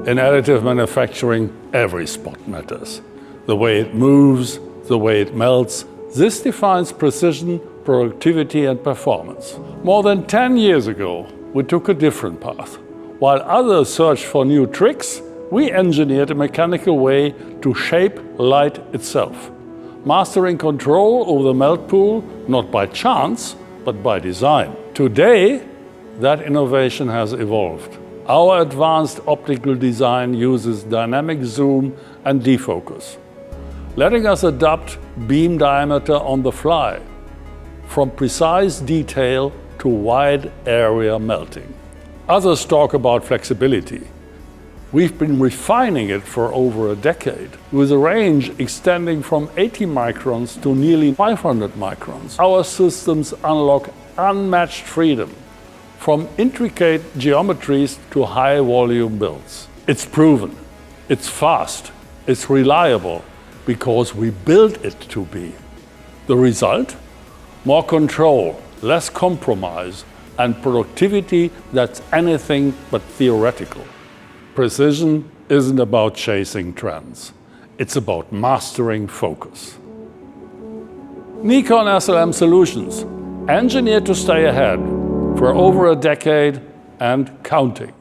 In additive manufacturing, every spot matters. The way it moves, the way it melts, this defines precision, productivity and performance. More than 10 years ago, we took a different path. While others searched for new tricks, we engineered a mechanical way to shape light itself, mastering control over the melt pool not by chance, but by design. Today, that innovation has evolved. Our advanced optical design uses dynamic zoom and defocus, letting us adapt beam diameter on the fly, from precise detail to wide area melting. Others talk about flexibility. We've been refining it for over a decade, with a range extending from 80 microns to nearly 500 microns. Our systems unlock unmatched freedom, from intricate geometries to high-volume builds. It's proven, it's fast, it's reliable, because we built it to be. The result? More control, less compromise, and productivity that's anything but theoretical. Precision isn't about chasing trends. It's about mastering focus. Nikon SLM Solutions, engineered to stay ahead for over a decade and counting.